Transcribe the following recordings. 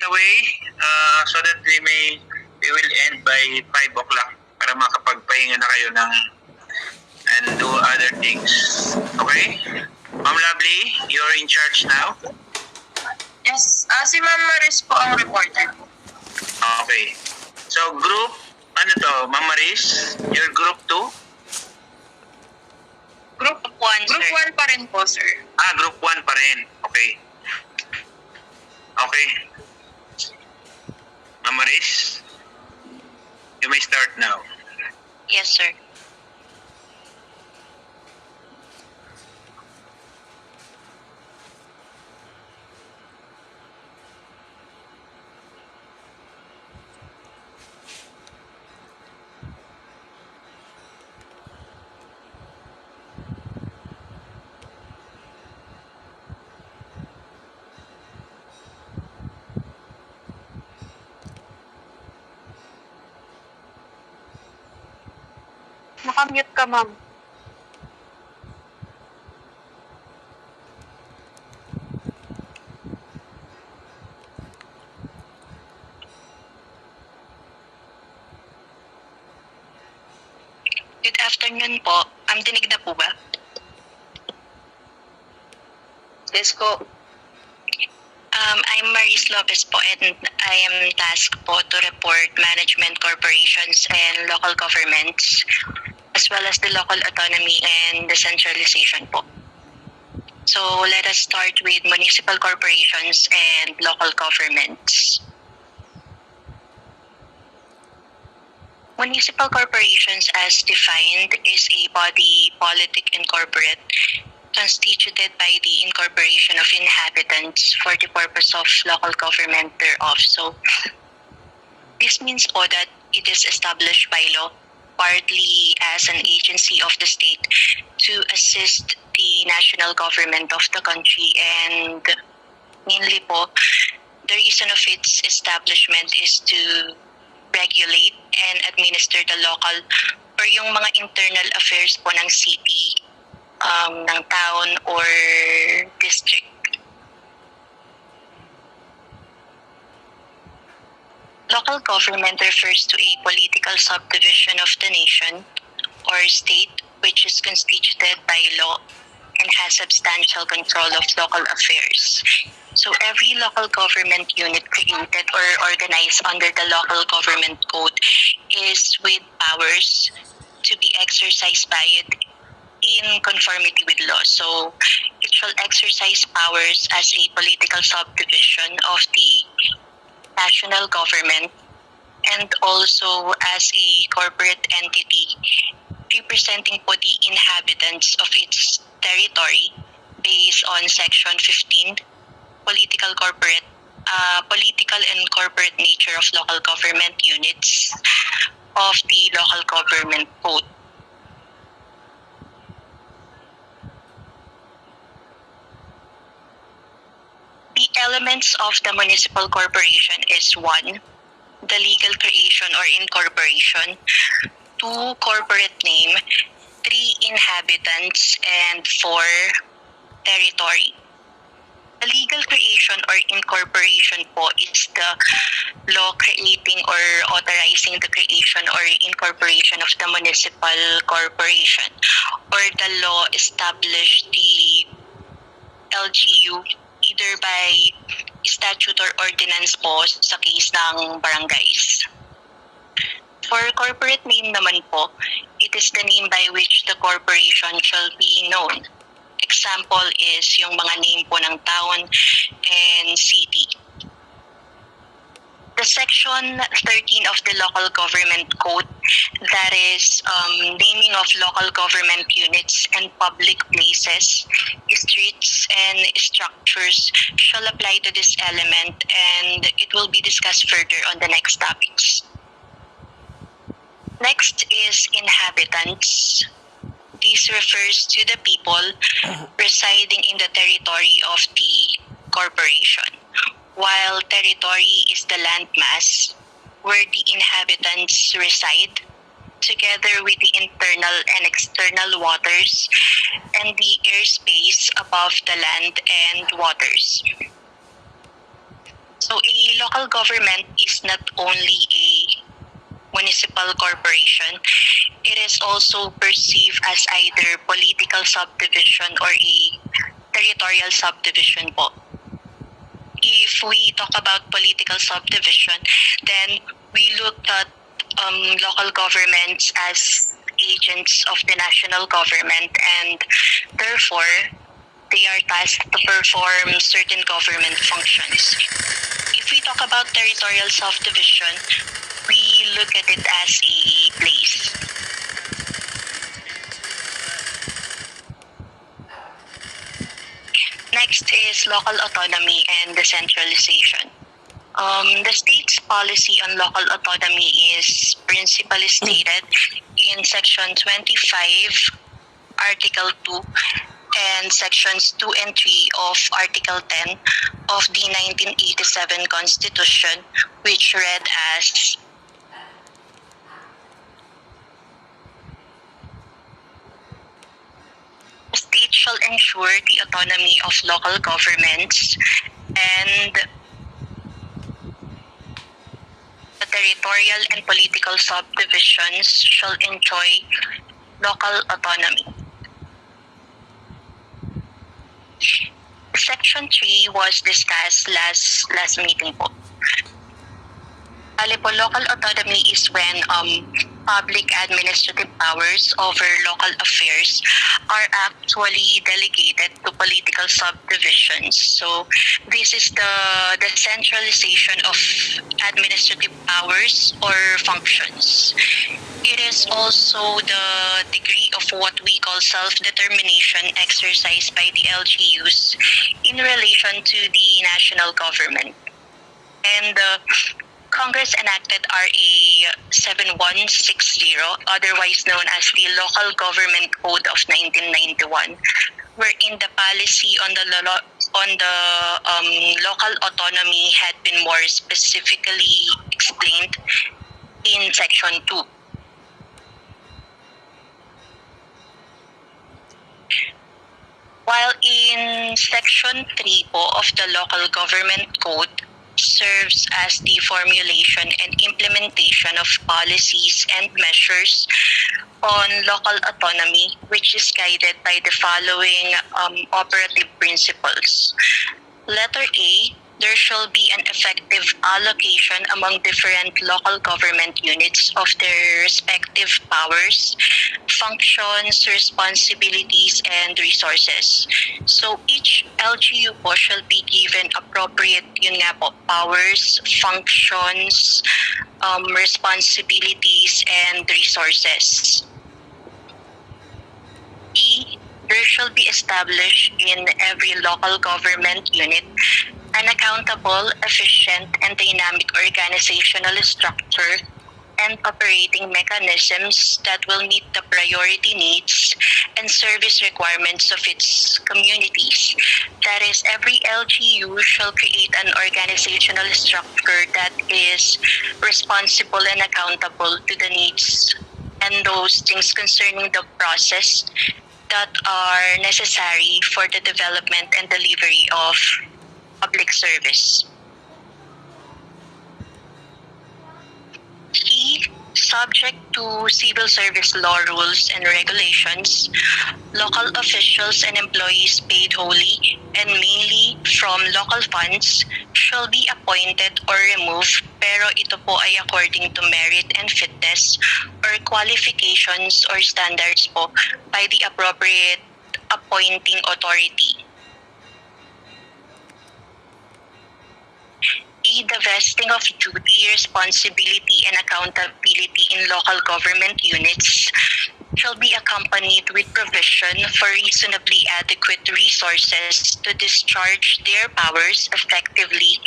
away so that we will end by 5 o'clock para makapagpahinga na kayo and do other things. Okay? Ma'am Lovely, you're in charge now? Yes, si Ma'am Maris po ang reporter. Okay. So group, Ma'am Maris? Your group 2? Group 1, Group 1 pa rin po, sir. Group 1 pa rin. Okay. Okay. Ma'am Maris, you may start now. Yes, sir. Nakamute ka, ma'am. Good afternoon po. Dinig na po ba? Yes po. I'm Maris Lopez po, and I am tasked po to report management corporations and local governments as well as the local autonomy and decentralization po. So let us start with municipal corporations and local governments. Municipal corporations, as defined, is a body, politic, and corporate constituted by the incorporation of inhabitants for the purpose of local government thereof. So this means po that it is established by law, partly as an agency of the state to assist the national government of the country, and mainly po, the reason of its establishment is to regulate and administer the local or yung mga internal affairs po ng city, ng town or district. Local government refers to a political subdivision of the nation or state which is constituted by law and has substantial control of local affairs. So every local government unit created or organized under the local government code is with powers to be exercised by it in conformity with law. So it shall exercise powers as a political subdivision of the national government and also as a corporate entity representing po the inhabitants of its territory based on Section 15, political and corporate nature of local government units of the local government code. The elements of the municipal corporation is 1, the legal creation or incorporation, 2, corporate name, 3, inhabitants, and 4, territory. The legal creation or incorporation po is the law creating or authorizing the creation or incorporation of the municipal corporation, or the law established the LGU either by statute or ordinance po sa case ng barangays. For corporate name naman po, it is the name by which the corporation shall be known. Example is yung mga name po ng town and city. The Section 13 of the Local Government Code, that is naming of local government units and public places, streets, and structures shall apply to this element, and it will be discussed further on the next topics. Next is inhabitants. This refers to the people residing in the territory of the corporation, while territory is the landmass where the inhabitants reside, together with the internal and external waters and the airspace above the land and waters. So a A local government is not only a municipal corporation, it is also perceived as either political subdivision or a territorial subdivision po. If we talk about political subdivision, then we look at local governments as agents of the national government, and therefore they are tasked to perform certain government functions. If we talk about territorial subdivision, we look at it as a place. Next is local autonomy and decentralization. The state's policy on local autonomy is principally stated in Section 25, Article 2, and Sections 2 and 3 of Article 10 of the 1987 Constitution, which read as, the state shall ensure the autonomy of local governments, and the territorial and political subdivisions shall enjoy local autonomy. Section 3 was discussed last meeting po. Bale po, local autonomy is when public administrative powers over local affairs are actually delegated to political subdivisions. So this is the centralization of administrative powers or functions. It is also the degree of what we call self-determination exercised by the LGUs in relation to the national government. And Congress enacted RA 7160, otherwise known as the Local Government Code of 1991, wherein the policy on the local autonomy had been more specifically explained in Section 2. While in Section 3 po of the Local Government Code, serves as the formulation and implementation of policies and measures on local autonomy, which is guided by the following operative principles. Letter A, there shall be an effective allocation among different local government units of their respective powers, functions, responsibilities, and resources. So each LGU po shall be given appropriate powers, functions, responsibilities, and resources. B, there shall be established in every local government unit an accountable, efficient, and dynamic organizational structure and operating mechanisms that will meet the priority needs and service requirements of its communities. That is, every LGU shall create an organizational structure that is responsible and accountable to the needs and those things concerning the process that are necessary for the development and delivery of public service. C, subject to civil service law rules and regulations, local officials and employees paid wholly and mainly from local funds shall be appointed or removed, pero ito po ay according to merit and fitness or qualifications or standards po by the appropriate appointing authority. The vesting of duty, responsibility, and accountability in local government units shall be accompanied with provision for reasonably adequate resources to discharge their powers effectively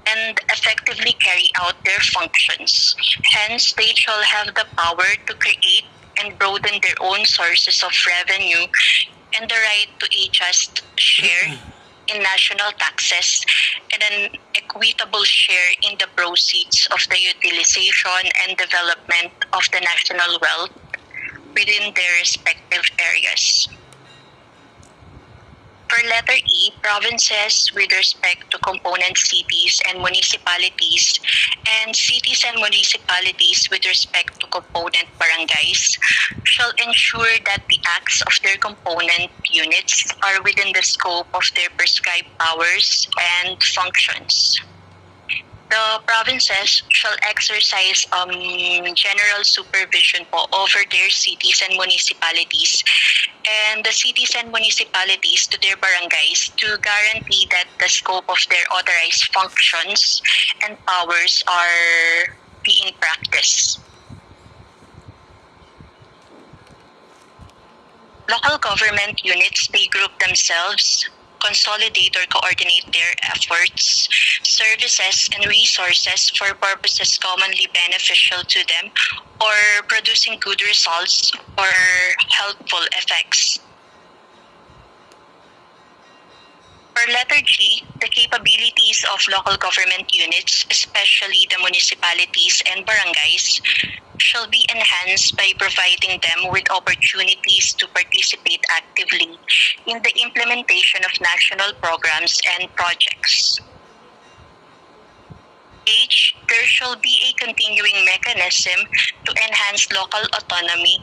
and effectively carry out their functions. Hence, they shall have the power to create and broaden their own sources of revenue and the right to a just share in national taxes and an equitable share in the proceeds of the utilization and development of the national wealth within their respective areas. For letter E, provinces with respect to component cities and municipalities, and cities and municipalities with respect to component barangays, shall ensure that the acts of their component units are within the scope of their prescribed powers and functions. The provinces shall exercise general supervision po over their cities and municipalities, and the cities and municipalities to their barangays to guarantee that the scope of their authorized functions and powers are being practiced. Local government units may group themselves, consolidate or coordinate their efforts, services, and resources for purposes commonly beneficial to them or producing good results or helpful effects. For letter G, the capabilities of local government units, especially the municipalities and barangays, shall be enhanced by providing them with opportunities to participate actively in the implementation of national programs and projects. H, there shall be a continuing mechanism to enhance local autonomy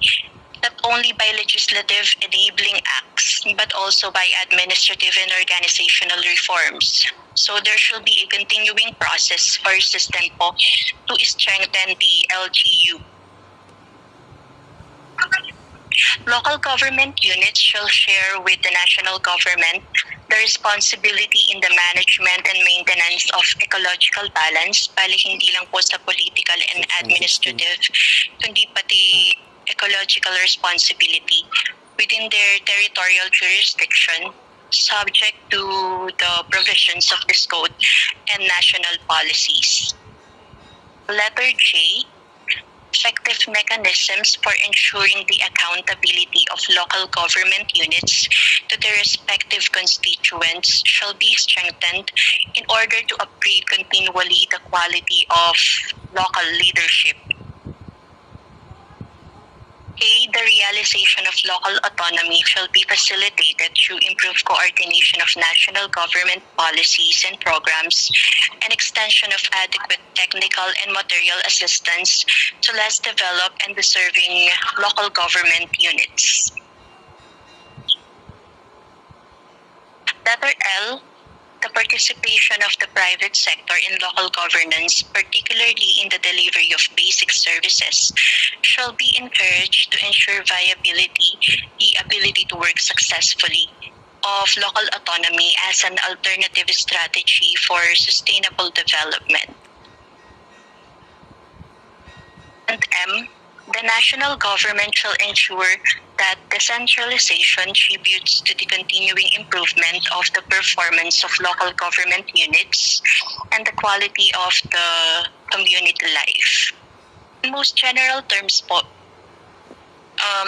not only by legislative enabling acts, but also by administrative and organizational reforms. So there shall be a continuing process or system po to strengthen the LGU. Local government units shall share with the national government the responsibility in the management and maintenance of ecological balance, bali hindi lang po sa political and administrative, kundi pati ecological responsibility within their territorial jurisdiction, subject to the provisions of this code and national policies. Letter J, effective mechanisms for ensuring the accountability of local government units to their respective constituents shall be strengthened in order to upgrade continually the quality of local leadership. A, the realization of local autonomy shall be facilitated through improved coordination of national government policies and programs and extension of adequate technical and material assistance to less developed and deserving local government units. Letter L, the participation of the private sector in local governance, particularly in the delivery of basic services, shall be encouraged to ensure viability, the ability to work successfully, of local autonomy as an alternative strategy for sustainable development. And M, the national government shall ensure that decentralization contributes to the continuing improvement of the performance of local government units and the quality of the community life. In most general terms po,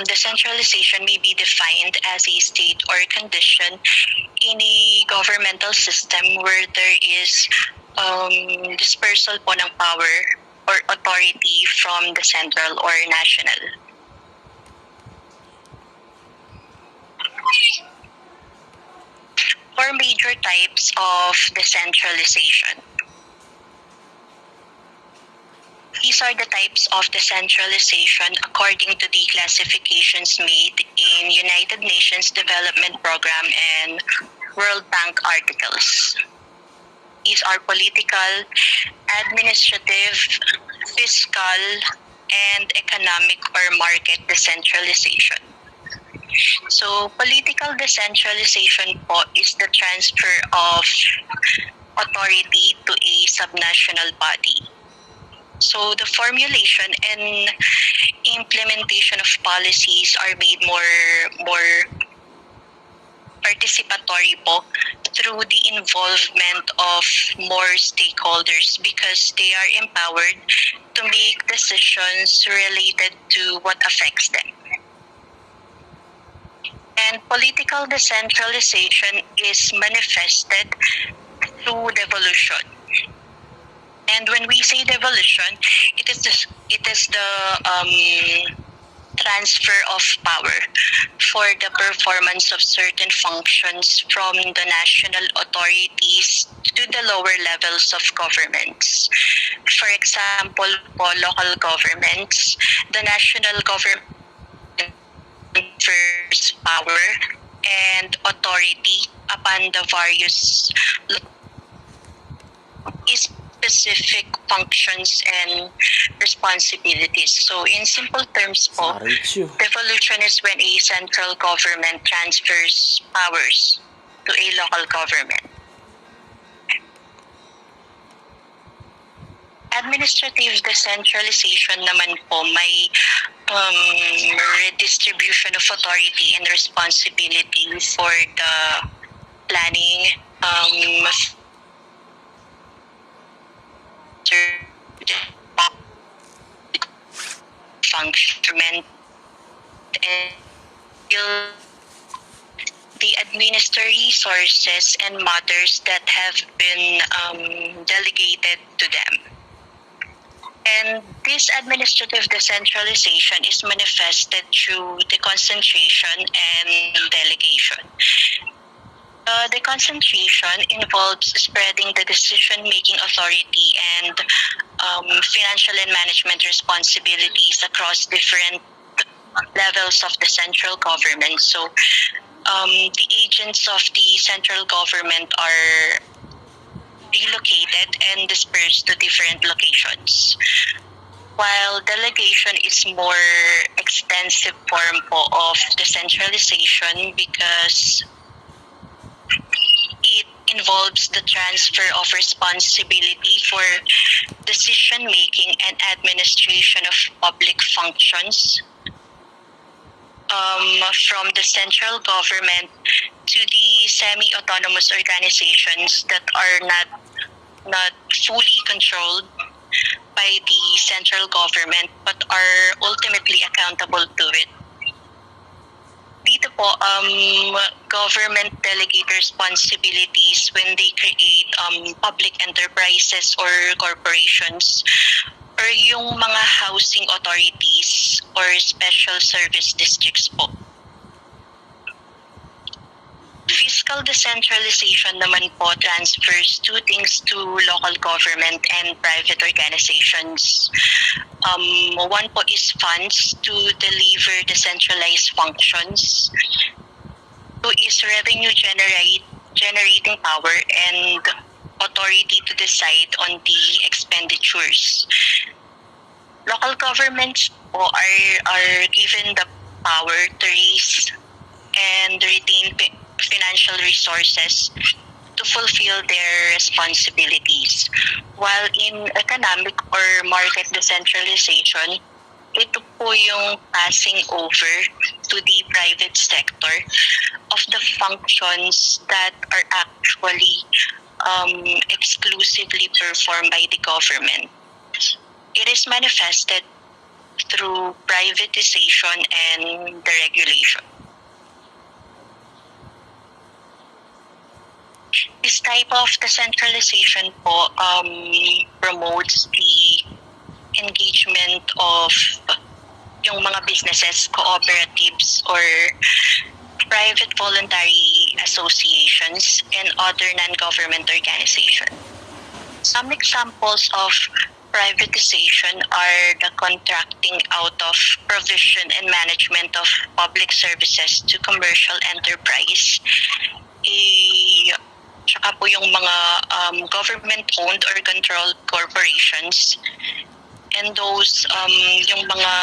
decentralization may be defined as a state or condition in a governmental system where there is dispersal po ng power or authority from the central or national. Four major types of decentralization. These are the types of decentralization according to the classifications made in United Nations Development Program and World Bank articles. These are political, administrative, fiscal, and economic or market decentralization. So, political decentralization po is the transfer of authority to a subnational body. So, the formulation and implementation of policies are made more participatory po through the involvement of more stakeholders because they are empowered to make decisions related to what affects them. And political decentralization is manifested through devolution. And when we say devolution, it is the transfer of power for the performance of certain functions from the national authorities to the lower levels of governments. For example, po, local governments, the national government confers power and authority upon the various specific functions and responsibilities. So in simple terms po, devolution is when a central government transfers powers to a local government. Administrative decentralization naman po may redistribution of authority and responsibility for the planning, function, and they administer resources and matters that have been delegated to them. And this administrative decentralization is manifested through the concentration and delegation. The concentration involves spreading the decision-making authority and financial and management responsibilities across different levels of the central government. So the agents of the central government are relocated and dispersed to different locations. While delegation is more extensive form po of decentralization because it involves the transfer of responsibility for decision-making and administration of public functions from the central government to the semi-autonomous organizations that are not fully controlled by the central government but are ultimately accountable to it. Dito po, government delegate responsibilities when they create public enterprises or corporations or yung mga housing authorities or special service districts po. Fiscal decentralization naman po transfers two things to local government and private organizations. One po is funds to deliver decentralized functions. Two is revenue generating power and authority to decide on the expenditures. Local governments po are given the power to raise and retain financial resources to fulfill their responsibilities. While in economic or market decentralization, ito po yung passing over to the private sector of the functions that are actually exclusively performed by the government. It is manifested through privatization and deregulation. This type of decentralization po promotes the engagement of yung mga businesses, cooperatives, or private voluntary associations and other non-government organizations. Some examples of privatization are the contracting out of provision and management of public services to commercial enterprise. Tsaka po yung mga government-owned or controlled corporations, and those yung mga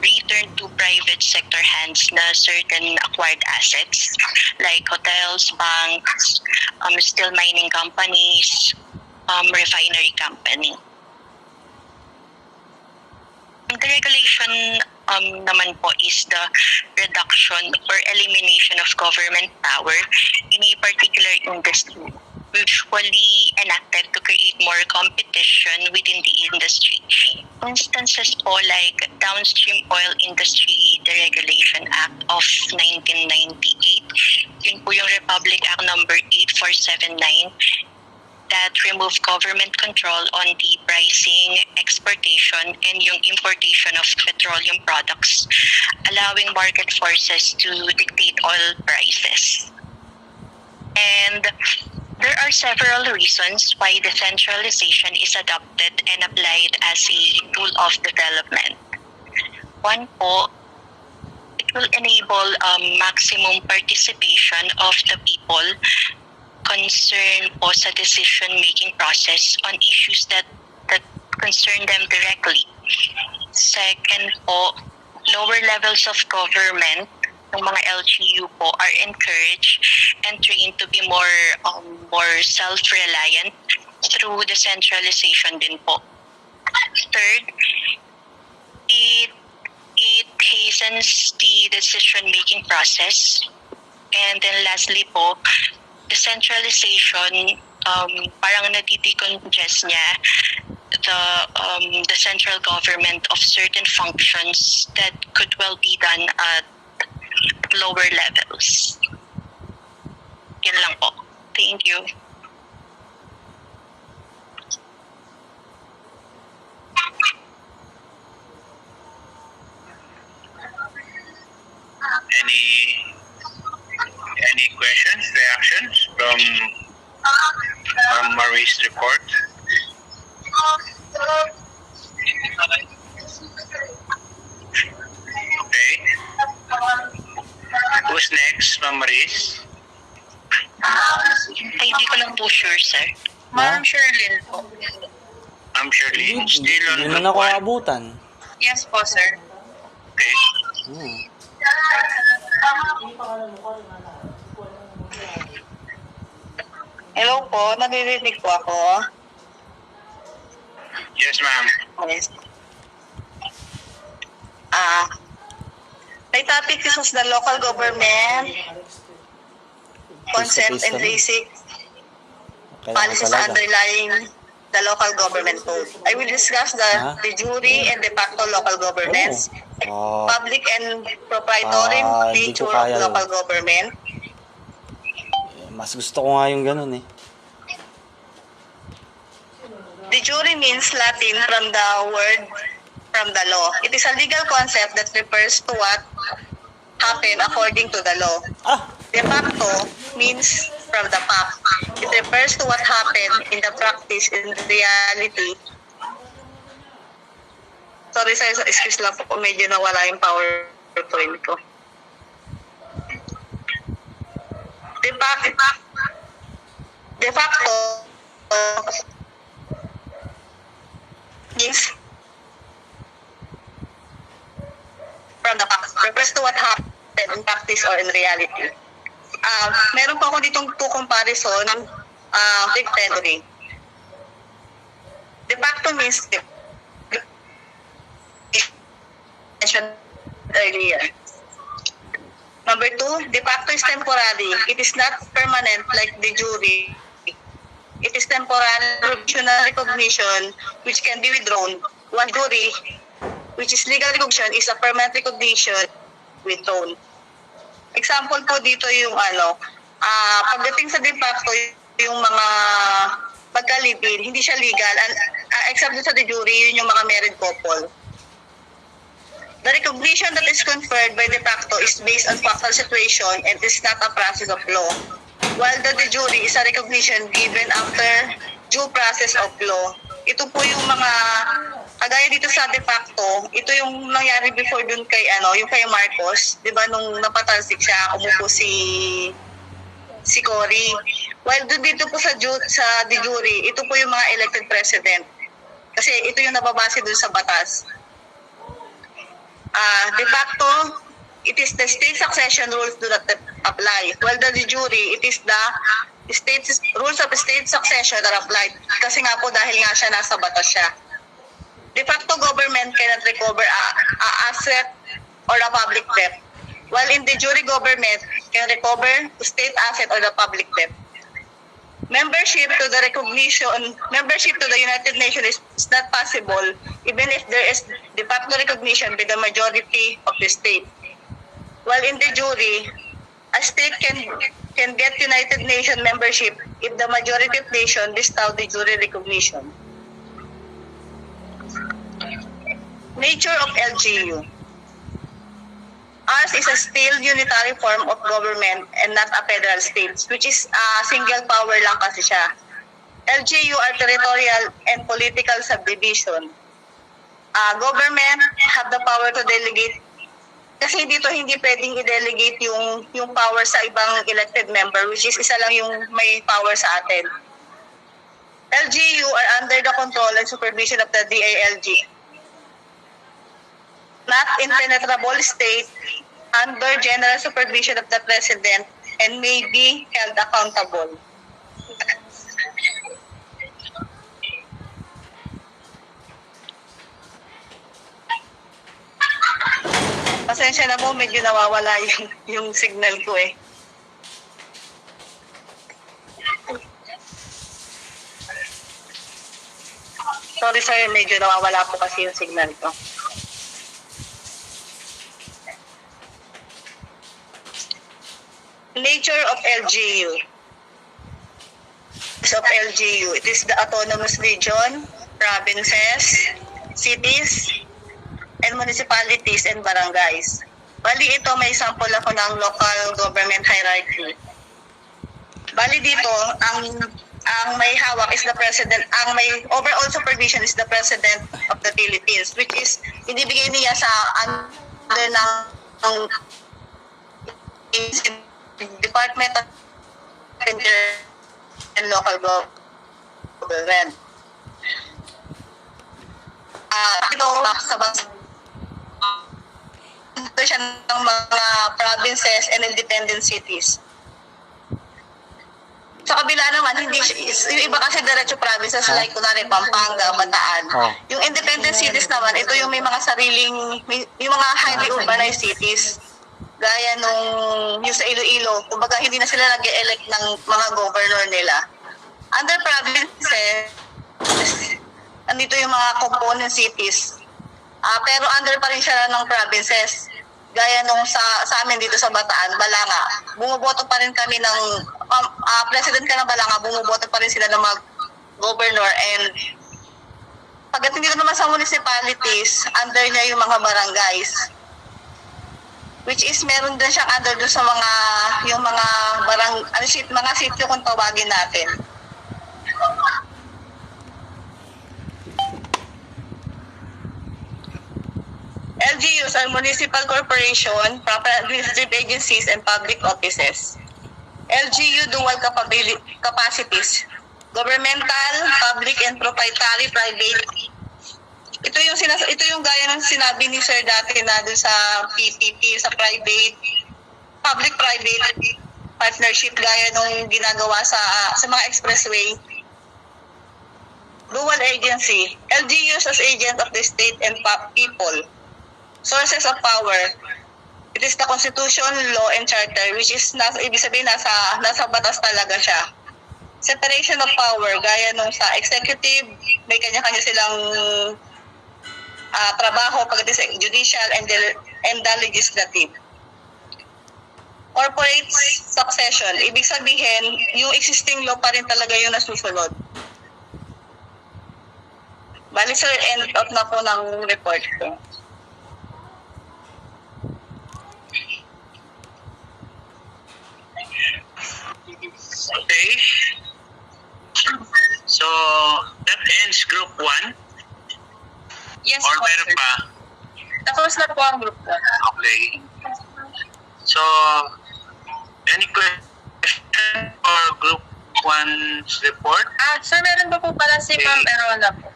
return to private sector hands na certain acquired assets like hotels, banks, steel mining companies, refinery company. The regulation naman po is the reduction or elimination of government power in a particular industry, usually enacted to create more competition within the industry. Instances po like Downstream Oil Industry Deregulation Act of 1998, yun po yung Republic Act number 8479, that remove government control on the pricing, exportation, and yung importation of petroleum products, allowing market forces to dictate oil prices. And there are several reasons why decentralization is adopted and applied as a tool of development. One po, it will enable maximum participation of the people concerned po sa decision-making process on issues that concern them directly. Second po, lower levels of government ng mga LGU po are encouraged and trained to be more self-reliant through decentralization din po. Third, it hastens the decision-making process. And then lastly po, decentralization parang nadidecongest niya the central government of certain functions that could well be done at lower levels. Yun lang po. Thank you. Any questions, reactions from Marie's report? Okay. Who's next, Ma'am Maris? Ay, di ko lang po sure, sir. Ma'am Sherlyn po. Ma'am Shirley, still on Hindi group man ako 1? abutan. Yes po, sir. Okay. Hello po, naririnig po ako. Yes, ma'am. Yes. My topic is the local government concept and basic policies underlying the local government code. I will discuss the de jure and de facto local governance, public and proprietary Di nature ko of kaya local government. Mas gusto ko nga yung ganun eh. De jure means Latin from the word from the law. It is a legal concept that refers to what happened according to the law. De facto means from the fact. It refers to what happened in the practice, in reality. Sorry sir, excuse lang po, medyo nawala yung PowerPoint ko. De facto means from the fact, refers to what happened in practice or in reality. Meron pa ako ditong two comparison with theory. De facto means mentioned earlier. Number two, de facto is temporary. It is not permanent like de jure. It is temporary provisional recognition which can be withdrawn. One jure, which is legal recognition, is a permanent recognition withdrawn. Example po dito yung pagdating sa de facto, yung mga pagkalibin, hindi siya legal. Except sa de jure, yun yung mga married couple. The recognition that is conferred by de facto is based on factual situation and is not a process of law. While the de jure is a recognition given after due process of law. Ito po yung mga kagaya dito sa de facto, ito yung nangyari before dun kay yung kay Marcos, 'di ba, nung napatalsik siya, umupo si Cory. While dun dito po sa de jure, ito po yung mga elected president. Kasi ito yung nababase dun sa batas. De facto, it is the state succession rules do not apply. While the de jure, it is the rules of state succession that apply. Kasi nga po dahil nga siya nasa batas siya. De facto government cannot recover a asset or a public debt. While in de jure government can recover state asset or the public debt. Membership to the United Nations is not possible even if there is de facto recognition by the majority of the state. While in de jure, a state can can get United Nations membership if the majority of nations bestow the jury recognition. Nature of LGU. Ours is a still unitary form of government and not a federal state, which is single power lang kasi siya. LGU are territorial and political subdivision. Government have the power to delegate kasi dito hindi pwedeng i-delegate yung power sa ibang elected member, which is isa lang yung may power sa atin. LGU are under the control and supervision of the DILG. Not impenetrable state under general supervision of the President and may be held accountable. Pasensya na po, medyo nawawala yung signal ko eh. Sorry sir, medyo nawawala po kasi yung signal ko. Nature of LGU. Of LGU, it is the autonomous region, provinces, cities, and municipalities and barangays. Bali ito, may sample ako ng local government hierarchy. Bali dito, ang may hawak is the president, ang may overall supervision is the president of the Philippines, which is inibigay niya sa under ng Department of Interior and Local Government. Ito sa ito siya ng mga provinces and independent cities. Sa kabila naman, hindi yung iba kasi diretso provinces like kunwari Pampanga, Bataan. Yung independent cities naman, ito yung may mga sariling, yung mga highly urbanized cities. Gaya nung yung sa Iloilo, kumbaga hindi na sila nag-elect ng mga governor nila. Under provinces, andito yung mga component cities. Pero under pa rin siya ng provinces. Gaya nung sa amin dito sa Bataan, Balanga. Bumuboto pa rin kami ng, president ka ng Balanga, bumuboto pa rin sila ng mga governor. And pagdating dito naman sa municipalities, under niya yung mga barangays. Which is meron din siyang under doon sa mga, yung mga mga sityo kung tawagin natin. LGUs are municipal corporation, proper administrative agencies, and public offices. LGU dual capacities, governmental, public, and proprietary private. Ito yung gaya ng sinabi ni Sir dati na doon sa PPP, sa private, public-private partnership gaya nung ginagawa sa mga expressway. Dual agency, LGUs as agent of the state and people. Sources of power. It is the Constitution, law, and charter, which is, ibig sabihin, nasa batas talaga siya. Separation of power, gaya nung sa executive, may kanya-kanya silang trabaho pagdating sa judicial and the legislative. Corporate succession, ibig sabihin, yung existing law pa rin talaga yung nasusunod. Bali sir, end of na po ng report ko. Okay. So, that ends group 1? Yes, Or meron pa? Tapos na po ang group 1. Okay. So, any question for group 1's report? Sir, meron ba po pala si Ma'am Erona po?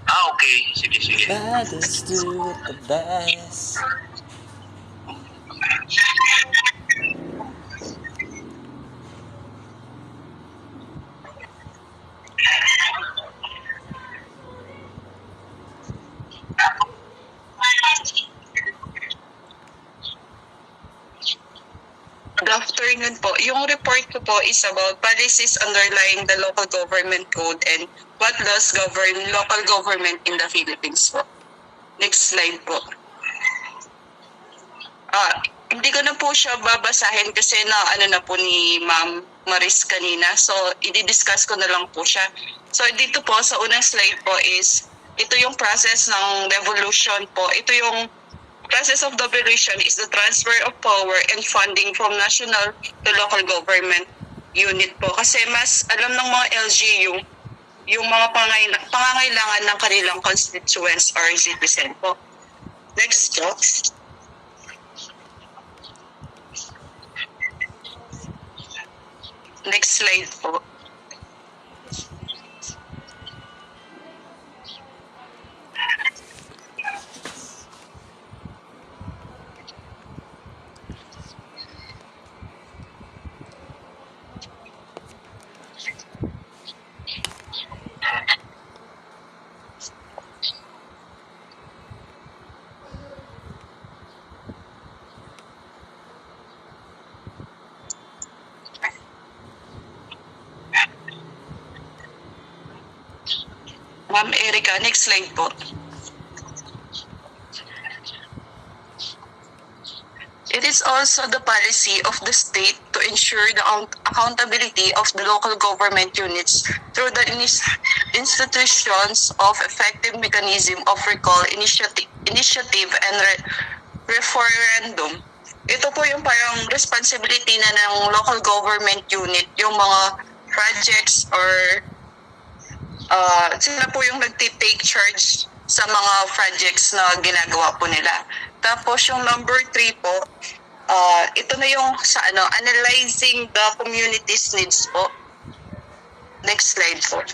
Okay. Sige. Baddest do it the best. Good afternoon po. Yung report ko po is about policies underlying the local government code and what laws govern local government in the Philippines po. Next slide po. Hindi ko na po siya babasahin kasi na ano na po ni Ma'am Maris kanina. So, i-discuss ko na lang po siya. So, dito po sa unang slide po is, ito yung process ng devolution po. Ito yung process of devolution is the transfer of power and funding from national to local government unit po. Kasi mas alam ng mga LGU yung mga pangangailangan ng kanilang constituents or citizen po. Next po. Next slide po. Ma'am Erica, next slide po. It is also the policy of the state to ensure the accountability of the local government units through the institutions of effective mechanism of recall, initiative and referendum. Ito po yung parang responsibility na ng local government unit, yung mga projects or sila po yung nagtitake charge sa mga projects na ginagawa po nila. Tapos yung number 3 po, ito na yung sa analyzing the community's needs po. Next slide po.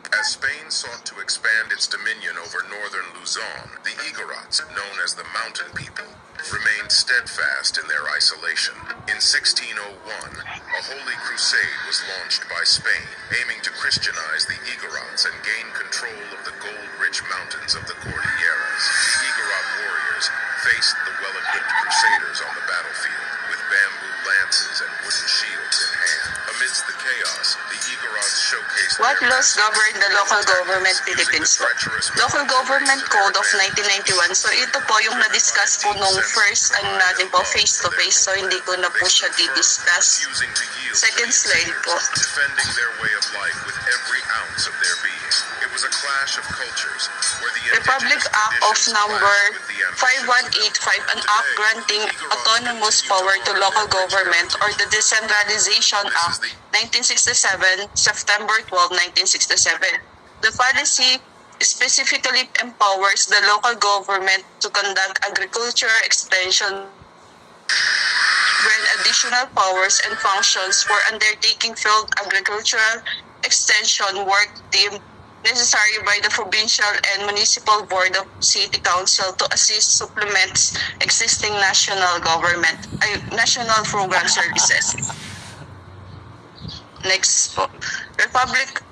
As Spain sought to expand its dominion over northern Luzon, the Igorots, known as the Mountain People, remained steadfast in their isolation. In 1601, a holy crusade was launched by Spain, aiming to Christianize the Igorots and gain control of the gold-rich mountains of the Cordilleras. The Igorot warriors faced the well-equipped crusaders on the battlefield, with bamboo lances and wooden shields in hand. Amidst the chaos, the Igorots showcased What their laws govern the local government Philippines po? Local Government Code of 1991. So ito po yung na-discuss po nung first natin po face-to-face. So hindi ko na po siya di-discuss. Second slide po. Defending their way of life with every ounce of their being. It was a clash of cultures where the Republic indigenous Act of traditions number collided with the ambitions 5185, an act granting autonomous power to local government, or the Decentralization Act 1967, September 12, 1967. The policy specifically empowers the local government to conduct agriculture extension when additional powers and functions for undertaking field agricultural extension work deemed necessary by the provincial and municipal board of city council to assist supplements existing national program services. Next po. Republic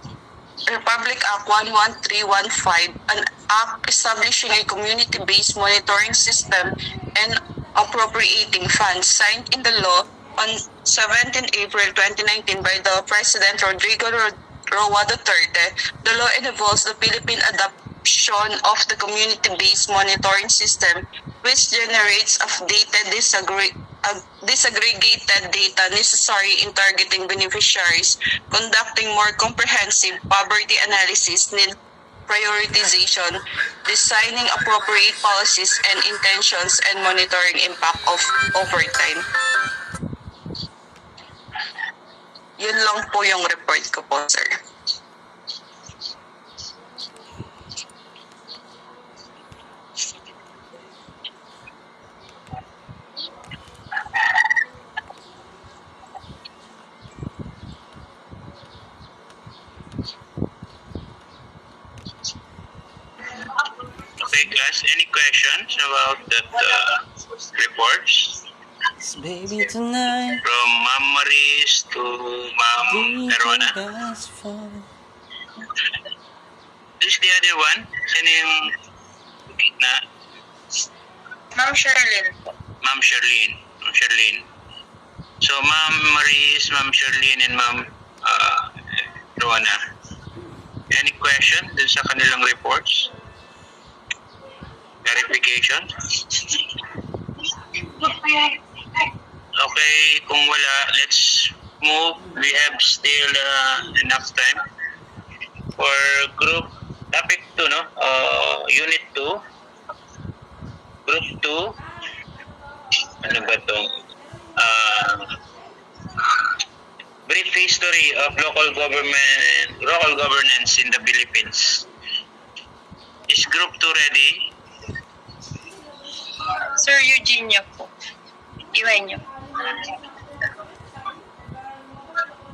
Act 11315, an act establishing a community-based monitoring system and appropriating funds, signed in the law on 17 April 2019 by the President Rodrigo Roa Duterte. The law involves the Philippine adoption of the community-based monitoring system, which generates updated disaggregated data necessary in targeting beneficiaries, conducting more comprehensive poverty analysis, need prioritization, designing appropriate policies and intentions, and monitoring impact of overtime. Yun lang po yung report ko po, sir. Okay, class, any questions about that reports? Baby tonight, From Ma'am Maris to Ma'am we Erwana? can ask for Who's the other one? Sino yung na? Ma'am Sherilyn. Ma'am Sherlyn. Ma'am Sherlyn. So, Ma'am Maris, Ma'am Sherlyn, and Ma'am Erwana. Any question dun sa kanilang reports? clarification? Okay, kung wala, let's move. We have still enough time for group topic 2, no? Unit 2. Group 2. Ano ba to? Brief history of local governance in the Philippines. Is group 2 ready? Sir Eugenia po. Eugenio.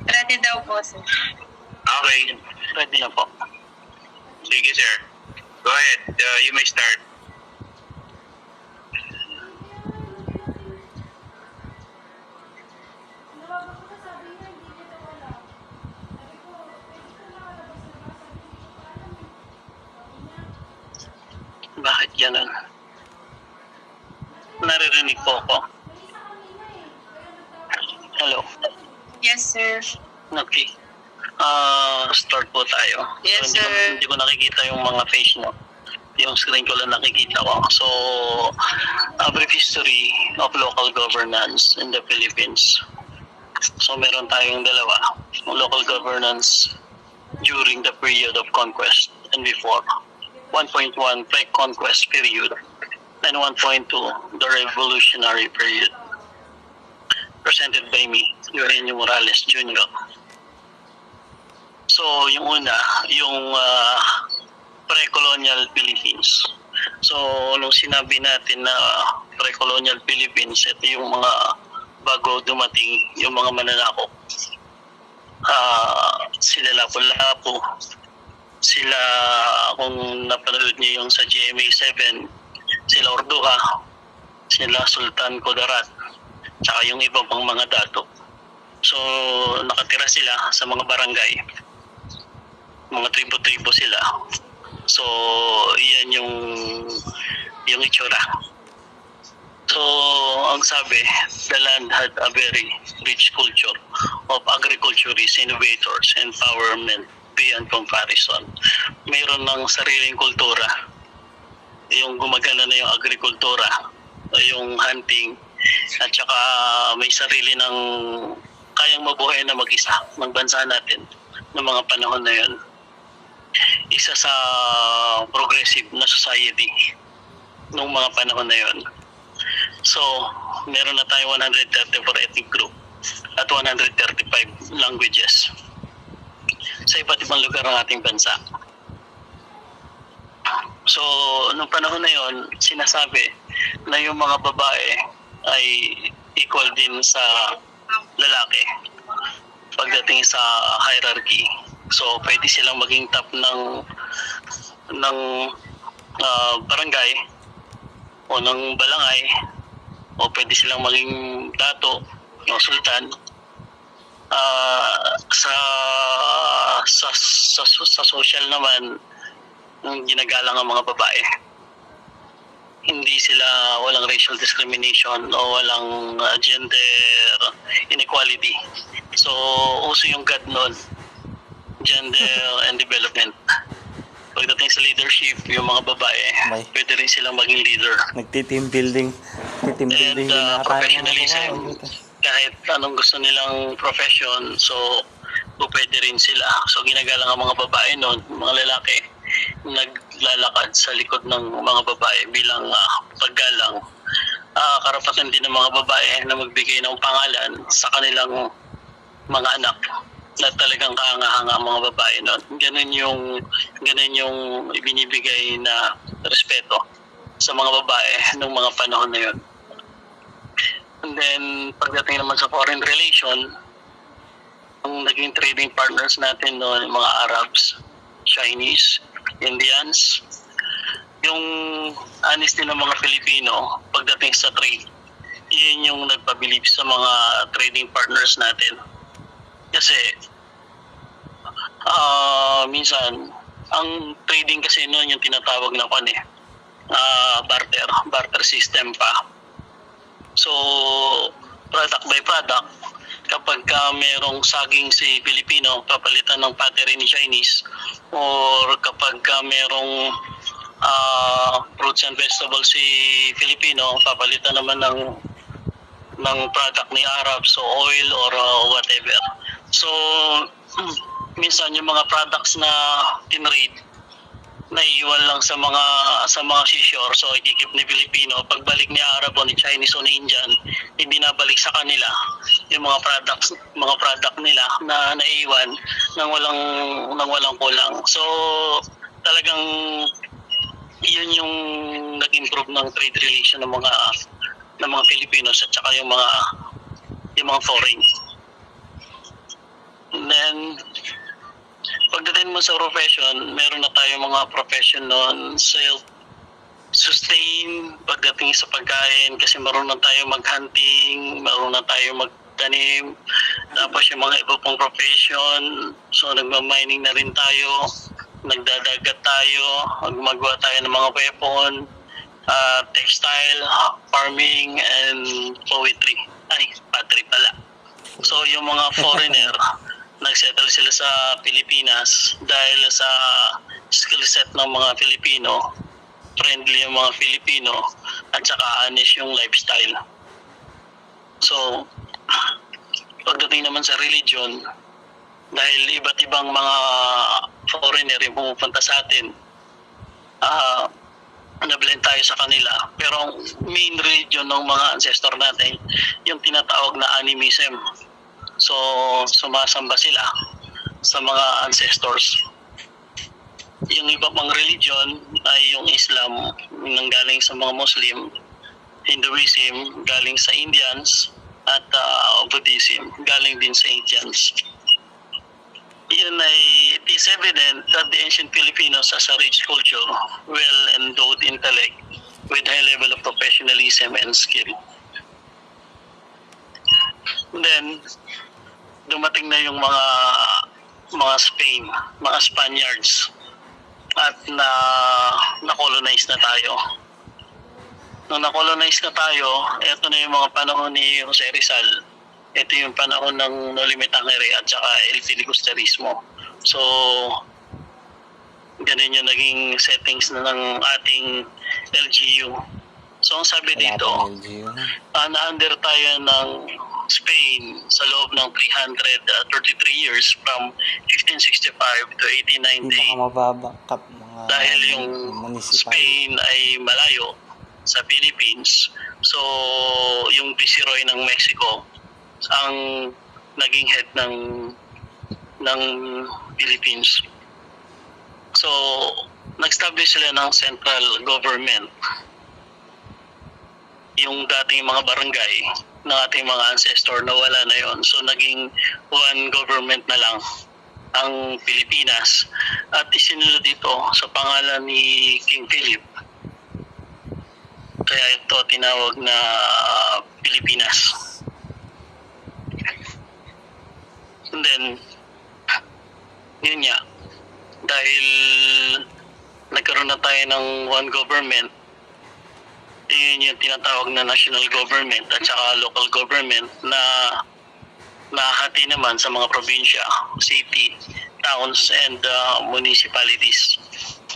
Ready daw po, sir. Okay. Ready na po. Sige, sir. Go ahead. You may start. Bakit ganun? Naririnig po ako. Hello. Yes, sir. Okay. Start po tayo. Yes, So, sir. Hindi ko nakikita yung mga face nyo. Yung screen ko lang nakikita ko. So, a brief history of local governance in the Philippines. So, meron tayong dalawa. Local governance during the period of conquest and before. 1.1 pre-conquest period and 1.2 the revolutionary period. Presented by me, Eugenio Morales Jr. So, yung una, yung pre-colonial Philippines. So, nung sinabi natin na pre-colonial Philippines, ito yung mga bago dumating, yung mga mananakop. Sila Lapu-Lapu, sila, kung napanood niyo yung sa GMA7, sila Orduha, sila Sultan Kudarat, tsaka yung iba pang mga dato. So, nakatira sila sa mga barangay. Mga tribo-tribo sila. So, iyan yung itsura. So, ang sabi, the land had a very rich culture of agriculturists, innovators, empowerment beyond comparison. Mayroon ng sariling kultura. Yung gumagana na yung agrikultura, yung hunting, at saka may sarili ng kayang mabuhay na mag-isa ng bansa natin ng mga panahon na yun. Isa sa progressive na society nung mga panahon na yun. So, meron na tayo 134 ethnic group at 135 languages sa iba't ibang lugar ng ating bansa. So, nung panahon na yon, sinasabi na yung mga babae ay equal din sa lalaki pagdating sa hierarchy. So, pwede silang maging top ng barangay o ng balangay, o pwede silang maging dato o sultan. Sa social naman, ginagalang ang mga babae. Hindi sila, walang racial discrimination o walang gender inequality. So, uso yung GAD noon, gender and development. Pagdating sa leadership, yung mga babae, pwede rin silang maging leader. Nagti-team building. Team building And din na kaya ng mga professionalism, babae. kahit anong gusto nilang profession, so pwede rin sila. So ginagalang ang mga babae noon, mga lalaki, naglalakad sa likod ng mga babae bilang paggalang. Karapatan din ng mga babae na magbigay ng pangalan sa kanilang mga anak na talagang kahanga-hanga ang mga babae noon. Ganun yung ibinibigay na respeto sa mga babae nung mga panahon na yun. And then, pagdating naman sa foreign relation, ang naging trading partners natin noon, mga Arabs, Chinese, Indians, yung honesty ng mga Pilipino pagdating sa trade, yun yung nagpabilib sa mga trading partners natin. Kasi, minsan, ang trading kasi noon yung tinatawag na barter system pa. So, product by product, kapag merong saging si Pilipino, papalitan ng pateri ni Chinese, or kapag merong fruits and vegetables si Filipino, papalitan naman ng product ni Arab, so oil or whatever. So, minsan yung mga products na tinrade, naiiwan lang sa mga seashore, so ikikip ni Filipino. Pagbalik ni Arab o ni Chinese o ni Indian, hindi nabalik sa kanila yung mga product nila na naiiwan nang walang kulang. So talagang yun yung nag-improve ng trade relation ng mga Filipinos at saka yung mga foreign. And then pagdating mo sa profession, meron na tayo mga profession noon, self-sustain pagdating sa pagkain kasi marunong tayo mag-hunting, marunong tayo magtanim, tapos yung mga iba pang profession, so nagmamining na rin tayo, nagdadagat tayo, gumagawa tayo ng mga weapon, textile, farming, and pottery pala. So yung mga foreigner, nagsettle sila sa Pilipinas dahil sa skill set ng mga Filipino, friendly yung mga Filipino, at saka honest yung lifestyle. So, pagdating naman sa religion, dahil iba't ibang mga foreigner yung pumupunta sa atin, na-blend tayo sa kanila. Pero ang main religion ng mga ancestor natin, yung tinatawag na animism. So, sumasamba sila sa mga ancestors. Yung iba pang religion ay yung Islam, nanggaling sa mga Muslim, Hinduism, galing sa Indians, at Buddhism, galing din sa Indians. Yun ay, it is evident that the ancient Filipinos has a rich culture, well-endowed intellect, with high level of professionalism and skill. Then, dumating na yung mga Spain, mga Spaniards, at na-colonize na tayo. Nung na-colonize na tayo, ito na yung mga panahon ni Jose Rizal. Ito yung panahon ng Noli Me Tangere at saka El Filibusterismo. So, ganun yung naging settings na ng ating LGU. So, ang sabi dito, na-under tayo ng Spain sa loob ng 333 years from 1565 to 1898. Dahil yung Spain ay malayo sa Philippines. So, yung Viceroy ng Mexico ang naging head ng Philippines. So, nag-establish sila ng central government. Yung dating mga barangay ng ating mga ancestor, nawala na yon. So, naging one government na lang ang Pilipinas. At isinunod dito sa pangalan ni King Philip. Kaya ito tinawag na Pilipinas. And then, yun nga, dahil nagkaroon na tayo ng one government, yun yung tinatawag na national government at saka local government na nahati naman sa mga probinsya, city, towns, and municipalities.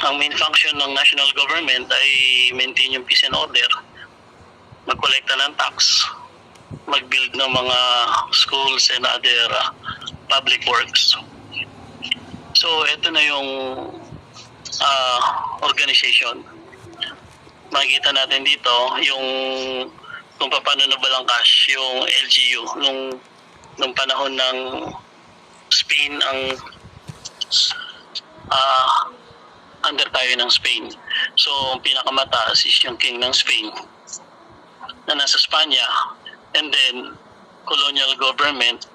Ang main function ng national government ay maintain yung peace and order, magkolekta ng tax, mag-build ng mga schools and other public works. So, ito na yung organization. Makikita natin dito yung kung paano nabalangkas yung LGU nung panahon ng Spain ang under tayo ng Spain. So, ang pinakamataas is yung king ng Spain na nasa Spanya, and then colonial government,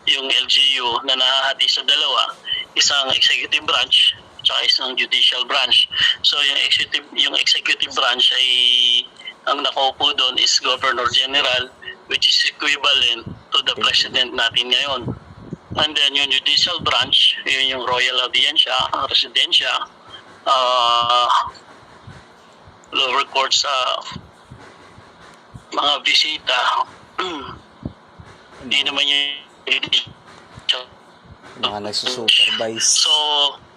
yung LGU na nahahati sa dalawa, isang executive branch tsaka isang judicial branch. So yung executive branch ay ang nakaupo doon is Governor General, which is equivalent to the President natin ngayon. And then yung judicial branch, yun yung Royal Audiencia, Residencia, lower courts, mga bisita. Hindi naman yung mga nagsusupervise. So,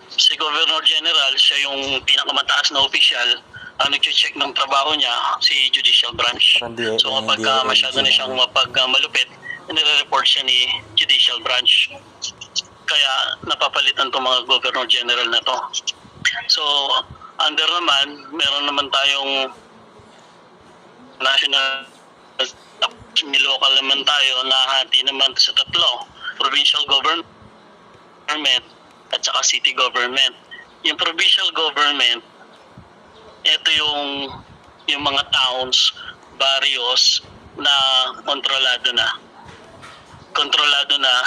Si Governor General, siya yung pinakamataas na opisyal ang nag-check ng trabaho niya, si Judicial Branch. Parang So kapag DLG masyado na siyang malupit, nire-report siya ni Judicial Branch. Kaya napapalitan itong mga Governor General na to. So, under naman, meron naman tayong national, may local naman tayo, nahati naman sa tatlo. Provincial government at saka city government. Yung provincial government, ito yung mga towns, barrios na kontrolado na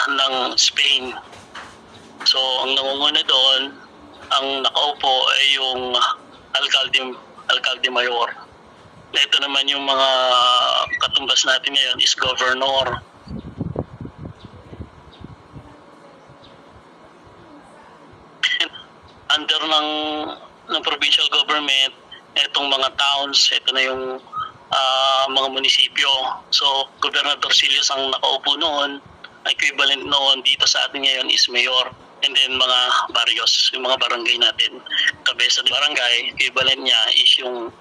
ng Spain. So, ang nangunguna doon, ang nakaupo ay yung alcalde mayor. Ito naman yung mga katumbas natin ngayon is governor. Under ng provincial government, itong mga towns, ito na yung mga munisipyo. So, Gobernador Torcillos ang nakaupo noon, equivalent noon dito sa atin ngayon is mayor. And then mga barrios, yung mga barangay natin. Kabesa de barangay, equivalent niya is yung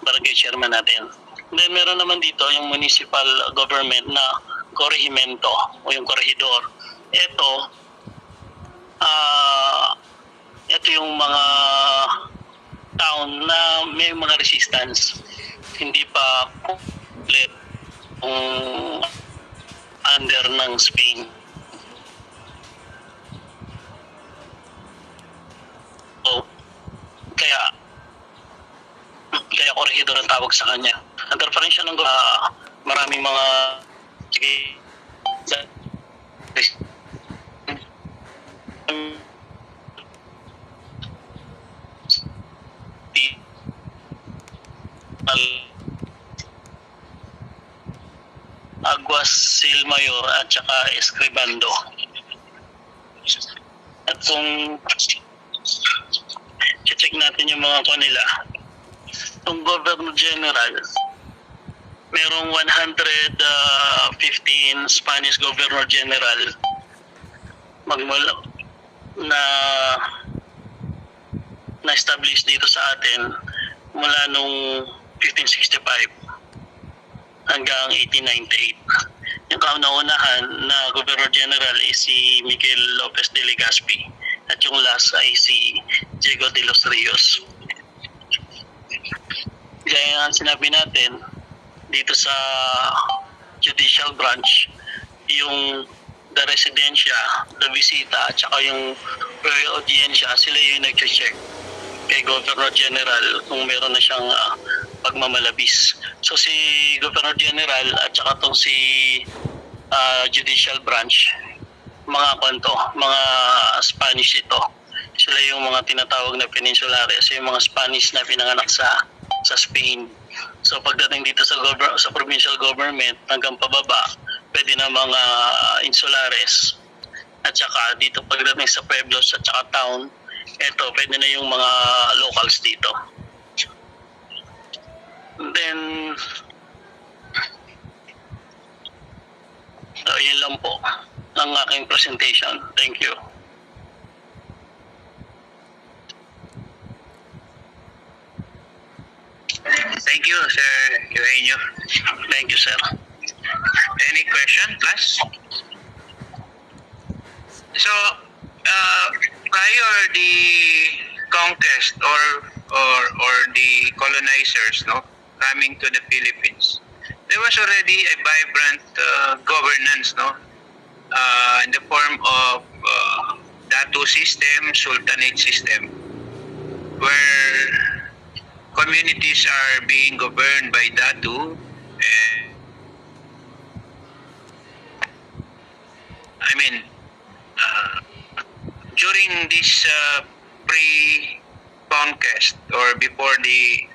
barangay chairman natin. And then meron naman dito yung municipal government na corregimiento o yung corregidor. Ito yung mga town na may mga resistance. Hindi pa complete under ng Spain. So, kaya corregidor ang tawag sa kanya. Under pa rin siya ng maraming mga Aguas Silmayor at saka Escribando. At kung check natin yung mga kanila, itong Governor General, merong 115 Spanish Governor General magmula na establish dito sa atin mula nung 1565 hanggang 1898. Yung kauna-unahan na Governor General is si Miguel Lopez de Legazpi at yung last ay si Diego de los Rios. Gaya nga sinabi natin dito sa judicial branch, yung the residensya, the visita at saka yung audiensya, sila yung nag-check kay Governor General kung meron na siyang pagmamalabis. So si Governor General at saka itong si judicial branch, mga Spanish ito. Sila yung mga tinatawag na Peninsulares, yung mga Spanish na pinanganak sa Spain. So pagdating dito sa provincial government hanggang pababa, pwede na mga insulares. At saka dito pagdating sa pueblos at saka town, eto pwede na yung mga locals dito. Then yun lang po ang aking presentation. Thank you. Thank you, Sir Eugenio. Thank you, sir. Any question, class? So, prior the conquest or the colonizers, no, coming to the Philippines, there was already a vibrant governance, no, in the form of Datu system, Sultanate system, where communities are being governed by Datu. And I mean, during this pre-conquest or before the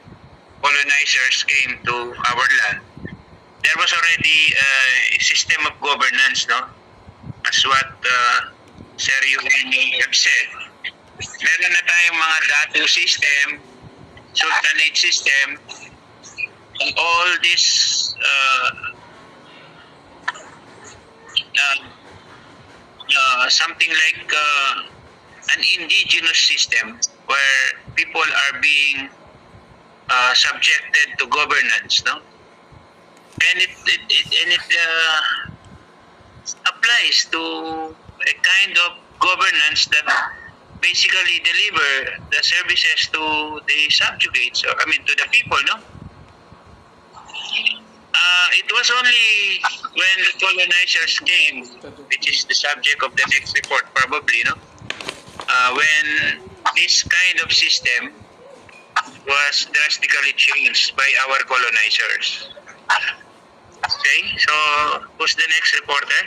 colonizers came to our land, there was already a system of governance, no? As what Sir Eugenio have said. Meron na tayong mga Datu system, Sultanate system, and all this something like an indigenous system where people are being subjected to governance, no? And it applies to a kind of governance that basically deliver the services to the subjugates, or I mean to the people, no? It was only when the colonizers came, which is the subject of the next report probably, no? When this kind of system was drastically changed by our colonizers. Okay, so who's the next reporter?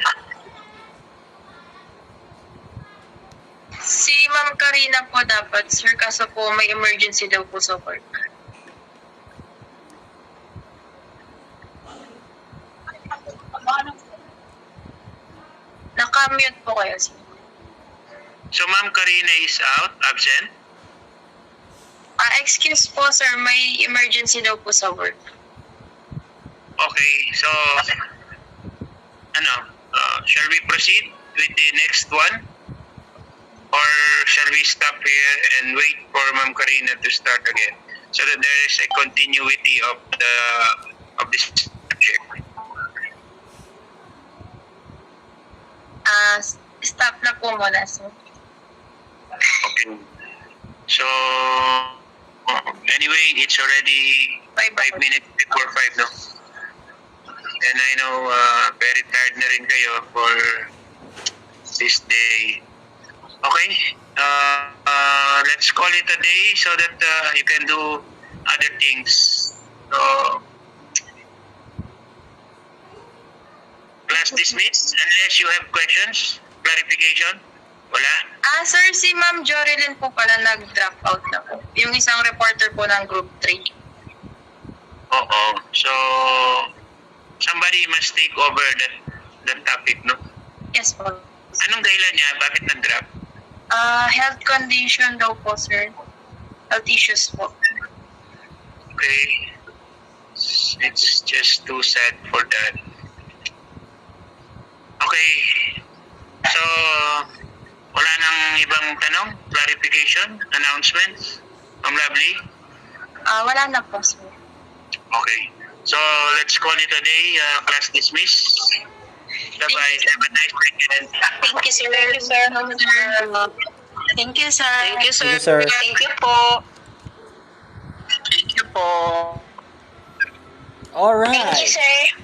Si Ma'am Karina po dapat, sir, kaso po may emergency daw po sa work. Nakamute po kayo, sir. So Ma'am Karina is out, absent. Excuse po, sir, may emergency daw po sa work. Okay, so shall we proceed with the next one? Or shall we stop here and wait for Ma'am Karina to start again so that there is a continuity of this subject? Stop na po muna, sir. Okay. So anyway, it's already 5 minutes before 5, no? And I know very tired na rin kayo for this day. Okay, let's call it a day so that you can do other things. So, class dismissed unless you have questions, clarification. Wala? Sir, si Ma'am Jorilyn po pala nag-drop out na po. Yung isang reporter po ng Group 3. Oo. So, somebody must take over that topic, no? Yes po. Anong dahilan niya? Bakit nag-drop? Health condition daw po, sir. Health issues po. Okay. It's just too sad for that. Okay. So, wala nang ibang tanong, clarification, announcements? Ma'am Lovely? Wala na po, sir. Okay. So, let's call it a day. Class dismissed. Bye-bye. Have a nice weekend. Thank you, sir. Thank you, sir. Thank you, sir. Thank you, sir. Thank you, sir. Thank you po. Thank you po. All right. Thank you, sir.